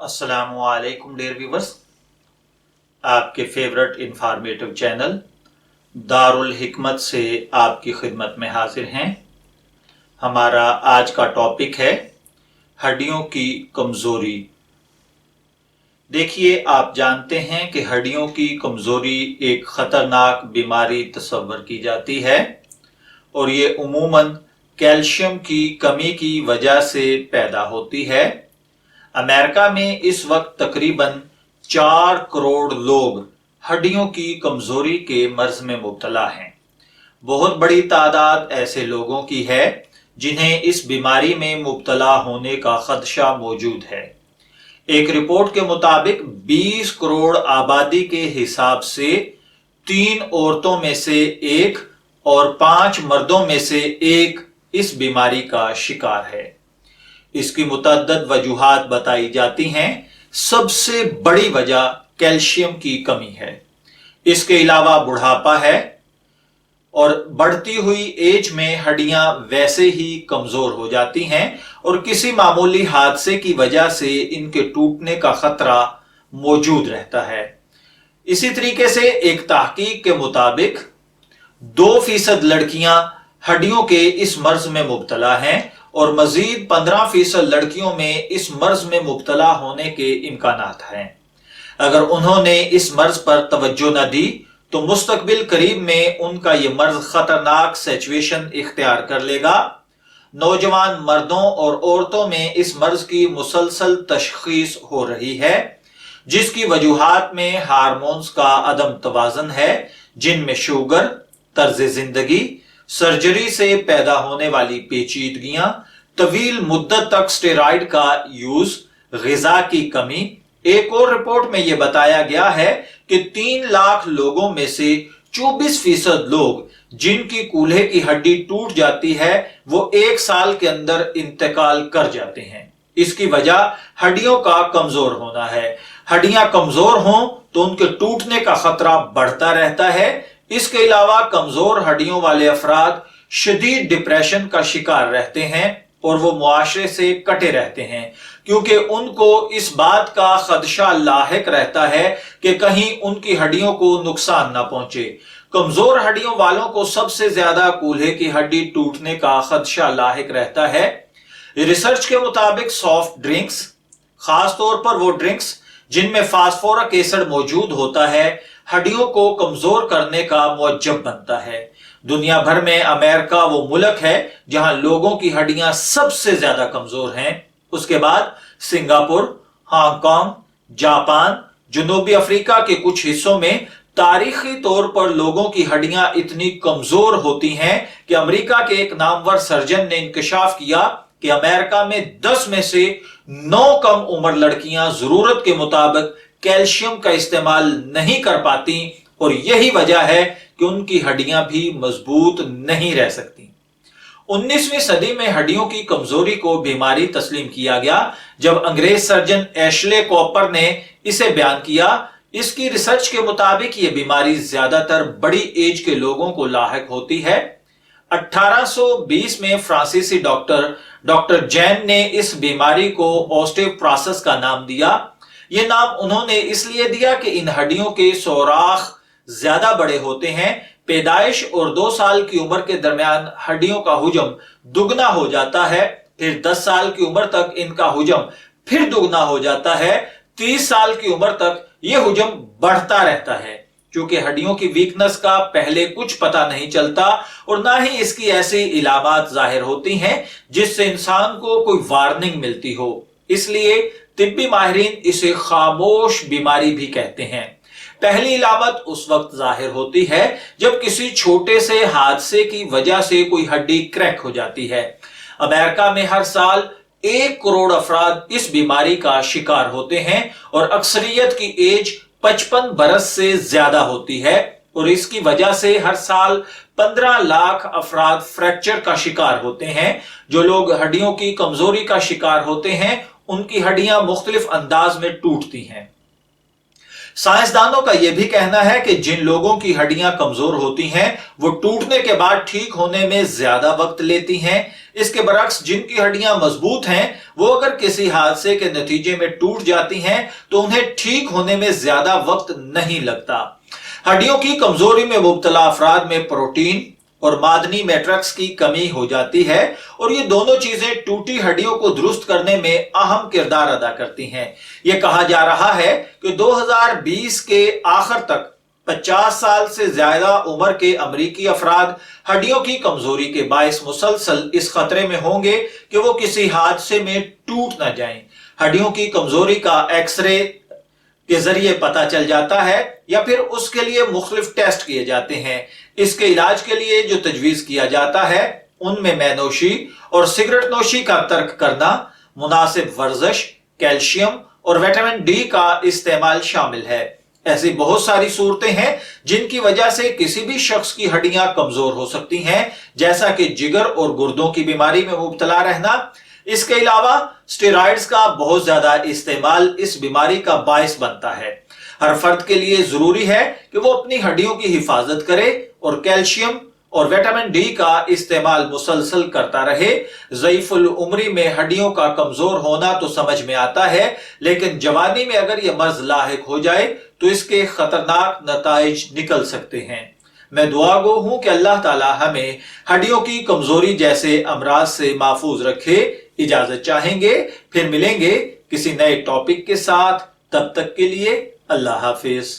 अस्सलामु अलैकुम dear viewers, आपके फेवरेट इंफॉर्मेटिव चैनल दारुल हिकमत से आपकी खिदमत में हाजिर हैं। हमारा आज का टॉपिक है हड्डियों की कमज़ोरी। देखिए, आप जानते हैं कि हड्डियों की कमज़ोरी एक ख़तरनाक बीमारी तस्वर की जाती है और ये उमूमन कैल्शियम की कमी की वजह से पैदा होती है। अमेरिका में इस वक्त तकरीबन 4 करोड़ लोग हड्डियों की कमजोरी के मर्ज में मुब्तला हैं। बहुत बड़ी तादाद ऐसे लोगों की है जिन्हें इस बीमारी में मुब्तला होने का खदशा मौजूद है। एक रिपोर्ट के मुताबिक 20 करोड़ आबादी के हिसाब से 3 औरतों में से एक और 5 मर्दों में से एक इस बीमारी का शिकार है। इसकी मुतअद्दिद वजूहात बताई जाती हैं। सबसे बड़ी वजह कैल्शियम की कमी है। इसके अलावा बुढ़ापा है और बढ़ती हुई एज में हड्डियां वैसे ही कमजोर हो जाती हैं और किसी मामूली हादसे की वजह से इनके टूटने का खतरा मौजूद रहता है। इसी तरीके से एक तहकीक के मुताबिक 2% लड़कियां हड्डियों के इस मर्ज में मुब्तला हैं और मजीद 15% लड़कियों में इस मर्ज में मुब्तला होने के इम्कानात हैं। अगर उन्होंने इस मर्ज पर तवज्जो न दी तो मुस्तकबिल करीब में उनका यह मर्ज खतरनाक सिचुएशन इख्तियार कर लेगा। नौजवान मर्दों और औरतों में इस मर्ज की मुसलसल तशखीस हो रही है, जिसकी वजूहात में हार्मोन्स का अदम तवाज़ुन है, जिनमें शुगर, तर्ज जिंदगी, सर्जरी से पैदा होने वाली पेचीदगियां, तवील मुद्दत तक स्टेरॉइड का यूज, ग़िज़ा की कमी। एक और रिपोर्ट में यह बताया गया है कि 3 लाख लोगों में से 24% लोग जिनकी कूल्हे की हड्डी टूट जाती है वो 1 साल के अंदर इंतकाल कर जाते हैं। इसकी वजह हड्डियों का कमजोर होना है। हड्डियां कमजोर हों तो उनके टूटने का खतरा बढ़ता रहता है। इसके अलावा कमजोर हड्डियों वाले अफराद शदीद डिप्रेशन का शिकार रहते हैं और वो मुआशरे से कटे रहते हैं, क्योंकि उनको इस बात का खदशा लाहिक रहता है कि कहीं उनकी हड्डियों को नुकसान ना पहुंचे। कमजोर हड्डियों वालों को सबसे ज्यादा कूल्हे की हड्डी टूटने का खदशा लाहिक रहता है। रिसर्च के मुताबिक सॉफ्ट ड्रिंक्स, खासतौर पर वो ड्रिंक्स जिनमें फास्फोरिक एसिड मौजूद होता है, हड्डियों को कमजोर करने का मुअज्जब बनता है। दुनिया भर में अमेरिका वो मुल्क है जहां लोगों की हड्डियां सबसे ज्यादा कमजोर हैं। उसके बाद सिंगापुर, हांगकांग, जापान, जनूबी अफ्रीका के कुछ हिस्सों में तारीखी तौर पर लोगों की हड्डियां इतनी कमजोर होती हैं कि अमेरिका के एक नामवर सर्जन ने इंकशाफ किया कि अमेरिका में 10 में से 9 कम उम्र लड़कियां जरूरत के मुताबिक कैल्शियम का इस्तेमाल नहीं कर पाती और यही वजह है कि उनकी हड्डियां भी मजबूत नहीं रह सकती। 19वीं सदी में हड्डियों की कमजोरी को बीमारी तस्लीम किया गया जब अंग्रेज सर्जन एशले कॉपर ने इसे बयान किया। इसकी रिसर्च के मुताबिक यह बीमारी ज्यादातर बड़ी एज के लोगों को लाहिक होती है। 1820 में फ्रांसीसी डॉक्टर जैन ने इस बीमारी को ऑस्टियोपोरोसिस का नाम दिया। यह नाम उन्होंने इसलिए दिया कि इन हड्डियों के सोराख ज्यादा बड़े होते हैं। पैदाइश और 2 साल की उम्र के दरमियान हड्डियों का हुजम दुगना हो जाता है, फिर 10 साल की उम्र तक इनका हुजम फिर दुगना हो जाता है, 30 साल की उम्र तक यह हुजम बढ़ता रहता है। क्योंकि हड्डियों की वीकनेस का पहले कुछ पता नहीं चलता और ना ही इसकी ऐसी इलामात जाहिर होती हैं जिससे इंसान को कोई वार्निंग मिलती हो, इसलिए तिब्बी माहिरीन इसे खामोश बीमारी भी कहते हैं। पहली इलामत उस वक्त जाहिर होती है जब किसी छोटे से हादसे की वजह से कोई हड्डी क्रैक हो जाती है। अमेरिका में हर साल 1 करोड़ अफराद इस बीमारी का शिकार होते हैं और अक्सरियत की एज 55 बरस से ज्यादा होती है और इसकी वजह से हर साल 15 लाख अफराद फ्रैक्चर का शिकार होते हैं। जो लोग हड्डियों की कमजोरी का शिकार होते हैं उनकी हड्डियां मुख्तलिफ अंदाज में टूटती हैं। साइंसदानों का यह भी कहना है कि जिन लोगों की हड्डियां कमजोर होती हैं वो टूटने के बाद ठीक होने में ज्यादा वक्त लेती हैं। इसके बरक्स जिनकी हड्डियां मजबूत हैं वो अगर किसी हादसे के नतीजे में टूट जाती हैं तो उन्हें ठीक होने में ज्यादा वक्त नहीं लगता। हड्डियों की कमजोरी में मुब्तला अफराद में प्रोटीन और मादनी मैट्रिक्स की कमी हो जाती है और ये दोनों चीजें टूटी हड्डियों को दुरुस्त करने में अहम किरदार अदा करती हैं। यह कहा जा रहा है कि 2020 के आखिर तक 50 साल से ज्यादा उम्र के अमरीकी अफराद हड्डियों की कमजोरी के बायस मुसलसल इस खतरे में होंगे कि वो किसी हादसे में टूट न जाएं। हड्डियों की कमजोरी का एक्सरे के जरिए पता चल जाता है या फिर उसके लिए मुख्तलिफ टेस्ट किए जाते हैं। इसके इलाज के लिए जो तजवीज किया जाता है उनमें मैनोशी और सिगरेट नोशी का तर्क करना, मुनासिब वर्जिश, कैल्शियम और विटामिन डी का इस्तेमाल शामिल है। ऐसी बहुत सारी सूरतें हैं जिनकी वजह से किसी भी शख्स की हड्डियां कमजोर हो सकती हैं, जैसा कि जिगर और गुर्दों की बीमारी में मुब्तला रहना। इसके अलावा स्टेरॉइड्स का बहुत ज्यादा इस्तेमाल इस बीमारी का बायस बनता है। हर फर्द के लिए जरूरी है कि वो अपनी हड्डियों की हिफाजत करे और कैल्शियम और विटामिन डी का इस्तेमाल मुसलसल करता रहे। ज़ईफुल उम्री में हड्डियों का कमजोर होना तो समझ में आता है, लेकिन जवानी में अगर यह मर्ज लाहिक हो जाए तो इसके खतरनाक नताइज निकल सकते हैं। मैं दुआ गो हूं कि अल्लाह ताला हमें हड्डियों की कमजोरी जैसे अमराज से महफूज रखे। इजाजत चाहेंगे, फिर मिलेंगे किसी नए टॉपिक के साथ। तब तक के लिए अल्लाह हाफिज।